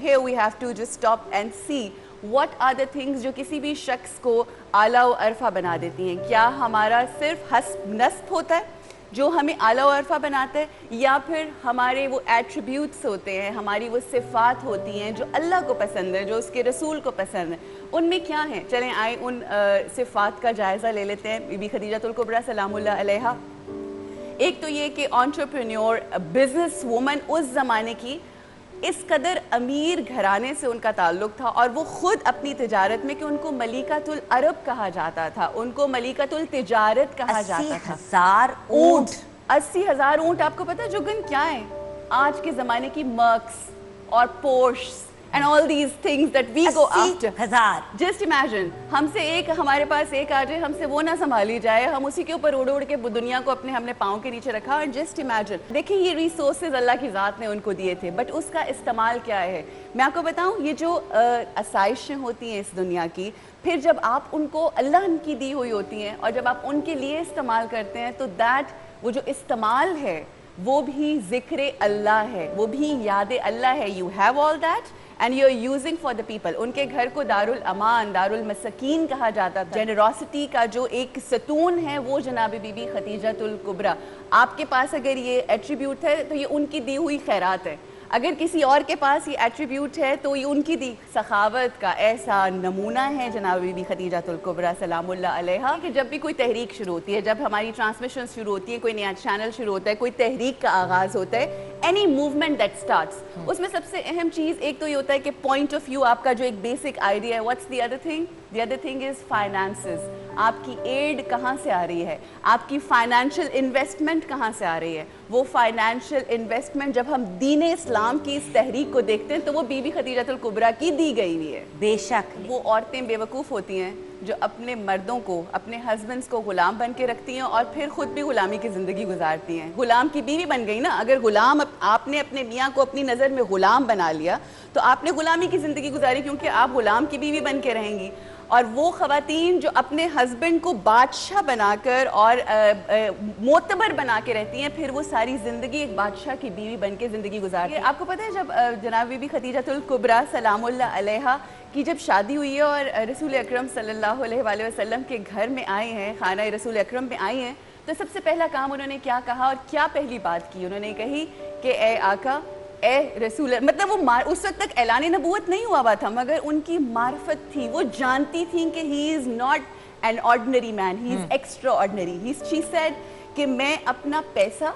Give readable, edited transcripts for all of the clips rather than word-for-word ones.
Here we have to just stop and see what are the things جو کسی بھی شخص کو اعلیٰ و عرفہ بنا دیتی ہیں؟ کیا ہمارا صرف حسب نسب ہوتا ہے جو ہمیں اعلیٰ و عرفہ بناتا ہے، یا پھر ہمارے وہ ایٹریبیوٹس ہوتے ہیں، ہماری وہ صفات ہوتی ہیں جو اللہ کو پسند ہے، جو اس کے رسول کو پسند ہے، ان میں کیا ہیں؟ چلیں آئیں ان صفات کا جائزہ لے لیتے ہیں بی بی خدیجہ الکبریٰ سلام اللہ علیہا۔ ایک تو یہ کہ انٹرپرینیور، بزنس وومن اس زمانے کی، اس قدر امیر گھرانے سے ان کا تعلق تھا، اور وہ خود اپنی تجارت میں کہ ان کو ملکۃ العرب کہا جاتا تھا، ان کو ملکۃ التجارت کہا جاتا تھا۔ 80,000 اونٹ، 80,000 اونٹ، آپ کو پتہ ہے جو گن کیا ہیں؟ آج کے زمانے کی مرکس اور پورشز and all these things that we go after. 80,000 Just imagine, ہم سے ایک، ہمارے پاس ایک آ جائے، ہم سے وہ نہ سنبھالی جائے، ہم اسی کے اوپر اڑ کے دنیا کو ہم نے پاؤں کے نیچے رکھا. اور جسٹ امیجن، دیکھیں یہ ریسورسز اللہ کی ذات نے ان کو دیے تھے، بٹ اس کا استعمال کیا ہے؟ میں آپ کو بتاؤں، یہ جو آسائشیں ہوتی ہیں اس دنیا کی، پھر جب آپ ان کو اللہ کی دی ہوئی ہوتی ہیں اور جب آپ ان کے لیے استعمال کرتے ہیں تو وہ جو استعمال ہے وہ بھی ذکر اللہ ہے، وہ بھی یاد اللہ ہے. You have all that and you're using for the people. ان کے گھر کو دارالامان، دارالمساکین کہا جاتا تھا. جنراسٹی کا جو ایک ستون ہے وہ جناب بی بی خدیجہ الکبریٰ. آپ کے پاس اگر یہ ایٹریبیوٹ ہے تو یہ ان کی دی ہوئی خیرات ہے. اگر کسی اور کے پاس یہ ایٹریبیوٹ ہے تو یہ ان کی دی سخاوت کا ایسا نمونہ ہے جناب بی بی خدیجہ الکبریٰ سلام اللہ علیہا. کہ جب بھی کوئی تحریک شروع ہوتی ہے، جب ہماری ٹرانسمیشن شروع ہوتی ہے، کوئی نیا چینل شروع ہوتا ہے، کوئی تحریک کا آغاز ہوتا ہے، any movement that starts، اس میں سب سے اہم چیز ایک تو یہ ہوتا ہے کہ پوائنٹ آف ویو، آپ کا جو ایک بیسک آئیڈیا ہے. what's the other thing? the other thing is finances. آپ کی ایڈ کہاں سے آ رہی ہے؟ آپ کی فائنینشیل انویسٹمنٹ کہاں سے آ رہی ہے؟ وہ فائنینشیل انویسٹمنٹ جب ہم دین اسلام کی اس تحریک کو دیکھتے ہیں تو وہ بی بی خدیجہ الکبریٰ کی دی گئی ہوئی ہے. بے شک وہ عورتیں بے وقوف ہوتی ہیں جو اپنے مردوں کو، اپنے ہسبینڈس کو غلام بن کے رکھتی ہیں اور پھر خود بھی غلامی کی زندگی گزارتی ہیں. غلام کی بیوی بن گئی نا. اگر غلام آپ نے اپنے میاں کو اپنی نظر میں غلام بنا لیا تو آپ نے غلامی کی زندگی گزاری، کیونکہ آپ غلام کی بیوی بن کے رہیں گی. اور وہ خواتین جو اپنے ہسبینڈ کو بادشاہ بنا کر اور معتبر بنا کے رہتی ہیں، پھر وہ ساری زندگی ایک بادشاہ کی بیوی بن کے زندگی گزارتی ہیں. آپ کو پتہ ہے جب جناب بی بی خدیجہ الکبریٰ سلام اللہ علیہا کی جب شادی ہوئی ہے اور رسول اکرم صلی اللہ علیہ وآلہ وسلم کے گھر میں آئے ہیں، خانہ رسول اکرم میں آئی ہیں، تو سب سے پہلا کام انہوں نے کیا کہا اور کیا پہلی بات کی؟ انہوں نے کہی کہ اے آقا، اے رسول، مطلب وہ اس وقت تک اعلان نبوت نہیں ہوا تھا، مگر ان کی معرفت تھی، وہ جانتی تھیں کہ he is not an ordinary man, he is extraordinary. She said کہ میں اپنا پیسہ،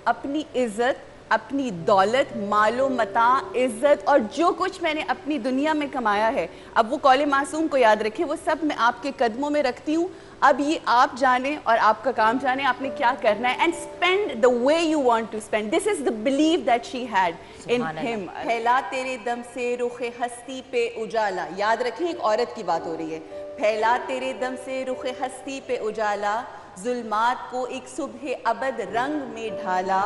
اپنی عزت، اپنی دولت، مال و متاع، عزت اور جو کچھ میں نے اپنی دنیا میں کمایا ہے، اب وہ قول معصوم کو یاد رکھیں، وہ سب میں آپ کے قدموں میں رکھتی ہوں. اب یہ آپ جانیں اور آپ کا کام جانیں آپ نے کیا کرنا ہے. And spend the way you want to spend. This is the belief that she had in him. پھیلا تیرے دم سے رخ ہستی پہ اجالا. یاد رکھیں ایک عورت کی بات ہو رہی ہے. پھیلا تیرے دم سے رخ ہستی پہ اجالا، ظلمات کو ایک صبح ابد رنگ میں ڈھالا.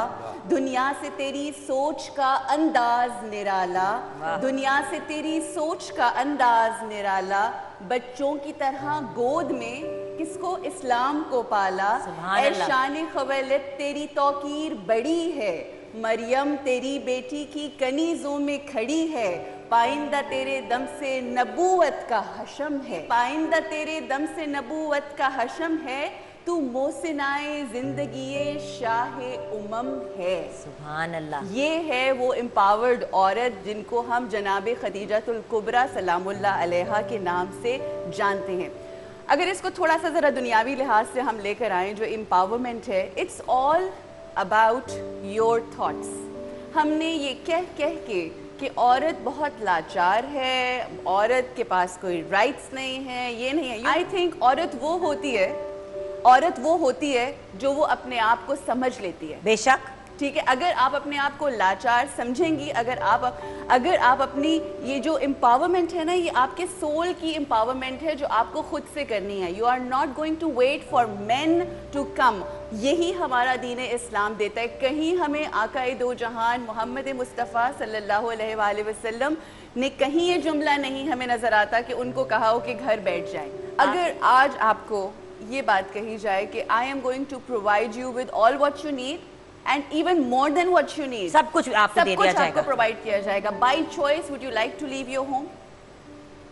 دنیا سے تیری سوچ کا انداز نرالا، دنیا سے تیری سوچ کا انداز نرالا. بچوں کی طرح گود میں کس کو؟ اسلام کو پالا. اے شان خولت تیری توقیر بڑی ہے، مریم تیری بیٹی کی کنیزوں میں کھڑی ہے. پائندہ تیرے دم سے نبوت کا حشم ہے، پائندہ تیرے دم سے نبوت کا حشم ہے. تو محسنائے زندگی شاہ امم ہے. سبحان اللہ. یہ ہے وہ امپاورڈ عورت جن کو ہم جناب خدیجہ الکبریٰ سلام اللہ علیہا کے نام سے جانتے ہیں. اگر اس کو تھوڑا سا ذرا دنیاوی لحاظ سے ہم لے کر آئیں، جو امپاورمنٹ ہے، it's all about your thoughts. ہم نے یہ کہہ کے کہ عورت بہت لاچار ہے، عورت کے پاس کوئی رائٹس نہیں ہے، یہ نہیں ہے. آئی تھنک عورت وہ ہوتی ہے جو وہ اپنے آپ کو سمجھ لیتی ہے. بے شک. ٹھیک ہے، اگر آپ اپنے آپ کو لاچار سمجھیں گی، اگر آپ اپنی یہ جو امپاورمنٹ ہے نا، یہ آپ کے سول کی امپاورمنٹ ہے جو آپ کو خود سے کرنی ہے. You are not going to wait for man to come. یہی ہمارا دین اسلام دیتا ہے. کہیں ہمیں آقا دو جہان محمد مصطفیٰ صلی اللہ علیہ وآلہ وسلم نے کہیں یہ جملہ نہیں ہمیں نظر آتا کہ ان کو کہا ہو کہ گھر بیٹھ جائیں. اگر آج آپ کو یہ بات کہی جائے کہ I am going to provide you with all what you need and even more than what you need, سب کچھ آپ کو دے دیا جائے گا، آپ کو پرووائڈ کیا جائے گا. By choice would you like to leave your home?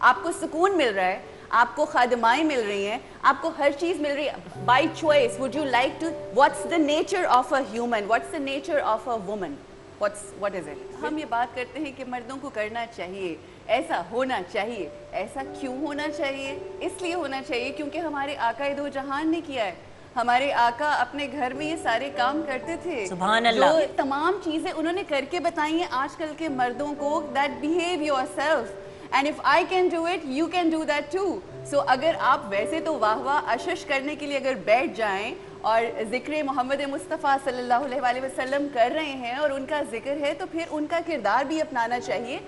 آپ کو سکون مل رہا ہے, آپ کو خادمائیں مل رہی ہیں, آپ کو ہر چیز مل رہی ہے by choice. Would you like to, what's the nature of a human, what's the nature of a woman, what is it? ہم یہ بات کرتے ہیں کہ مردوں کو کرنا چاہیے, ایسا ہونا چاہیے. ایسا کیوں ہونا چاہیے؟ اس لیے ہونا چاہیے کیونکہ ہمارے آقا دو جہان نے کیا ہے. ہمارے آقا اپنے گھر میں یہ سارے کام کرتے تھے, سبحان اللہ, جو تمام چیزیں انہوں نے کر کے بتائی ہیں آج کل کے مردوں کو, that behave yourself and if I can do it you can do that too. So اگر آپ ویسے تو واہ واہ اشش کرنے کے لیے اگر بیٹھ جائیں اور ذکر محمد مصطفیٰ صلی اللہ علیہ وآلہ وسلم کر رہے ہیں اور ان کا ذکر ہے, تو پھر ان کا کردار بھی اپنانا چاہیے.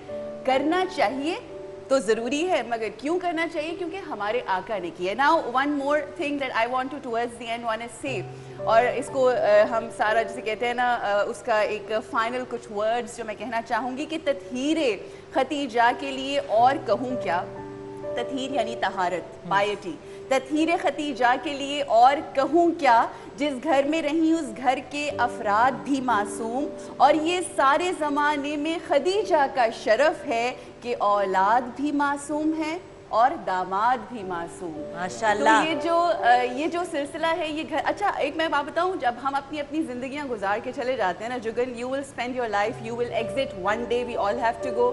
کرنا چاہیے تو ضروری ہے, مگر کیوں کرنا چاہیے؟ کیونکہ ہمارے آقا نے کیا. Now one more thing that I want to towards the end want to say, اور اس کو ہم سارا جسے کہتے ہیں نا, اس کا ایک فائنل کچھ ورڈز جو میں کہنا چاہوں گی کہ تطہیر ختیجہ کے لیے اور کہوں کیا. تطہیر یعنی طہارت, پائٹی. تطہیر ختیجہ کے لیے اور کہوں کیا, جس گھر میں رہیں اس گھر کے افراد بھی معصوم, اور یہ سارے زمانے میں خدیجہ کا شرف ہے کہ اولاد بھی معصوم ہے اور داماد بھی معصوم. ماشاءاللہ. تو یہ جو سلسلہ ہے یہ گھر. اچھا ایک میں بات بتاؤں, جب ہم اپنی زندگیاں گزار کے چلے جاتے ہیں نا juggle, you will spend your life, you will exit one day, we all have to go.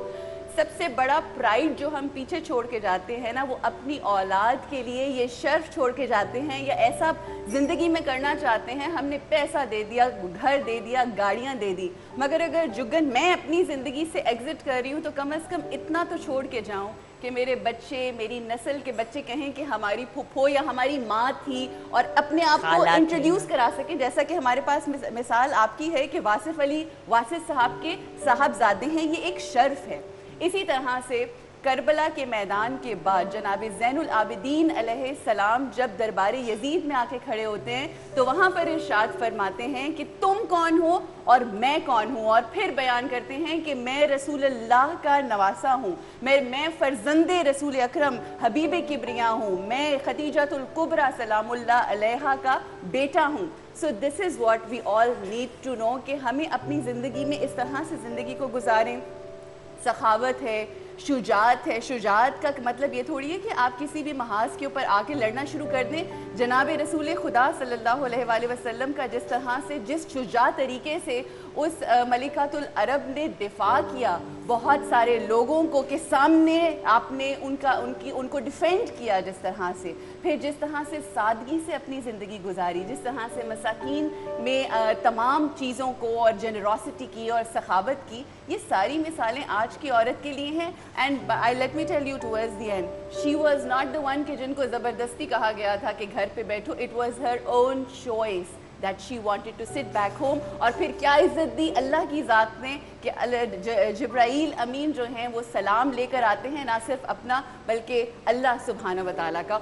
سب سے بڑا پرائڈ جو ہم پیچھے چھوڑ کے جاتے ہیں نا, وہ اپنی اولاد کے لیے یہ شرف چھوڑ کے جاتے ہیں, یا ایسا زندگی میں کرنا چاہتے ہیں. ہم نے پیسہ دے دیا, گھر دے دیا, گاڑیاں دے دی, مگر اگر جگن میں اپنی زندگی سے ایگزٹ کر رہی ہوں تو کم از کم اتنا تو چھوڑ کے جاؤں کہ میرے بچے, میری نسل کے بچے کہیں کہ ہماری پھپھو یا ہماری ماں تھی, اور اپنے آپ کو انٹروڈیوس کرا سکیں. جیسا کہ ہمارے پاس مثال آپ کی ہے کہ واصف علی واسف صاحب کے صاحبزادے ہیں, یہ ایک شرف ہے. اسی طرح سے کربلا کے میدان کے بعد جناب زین العابدین علیہ السلام جب دربار یزید میں آ کے کھڑے ہوتے ہیں تو وہاں پر ارشاد فرماتے ہیں کہ تم کون ہو اور میں کون ہوں, اور پھر بیان کرتے ہیں کہ میں رسول اللہ کا نواسا ہوں, میں فرزند رسول اکرم حبیب کبریا ہوں, میں خدیجۃ الکبریٰ سلام اللہ علیہا کا بیٹا ہوں. So this is what we all need to know کہ ہمیں اپنی زندگی میں اس طرح سے زندگی کو گزاریں. سخاوت ہے, شجاعت ہے. شجاعت کا مطلب یہ تھوڑی ہے کہ آپ کسی بھی محاذ کے اوپر آ کے لڑنا شروع کر دیں. جناب رسول خدا صلی اللہ علیہ وآلہ وسلم کا جس طرح سے, جس شجاع طریقے سے اس ملکۃ العرب نے دفاع کیا بہت سارے لوگوں کو کے سامنے, آپ نے ان کو ڈیفینڈ کیا جس طرح سے, پھر جس طرح سے سادگی سے اپنی زندگی گزاری, جس طرح سے مساکین میں تمام چیزوں کو اور جنراسٹی کی اور سخاوت کی, یہ ساری مثالیں آج کی عورت کے لیے ہیں. And let me tell you towards the end, she was not the one کہ جن کو زبردستی کہا گیا تھا کہ گھر پہ بیٹھو. It was Hare own choice that she wanted to sit back home. اور پھر کیا عزت دی اللہ کی ذات نے کہ جبرائیل امین جو ہیں وہ سلام لے کر آتے ہیں, نہ صرف اپنا بلکہ اللہ سبحانہ و تعالیٰ کا.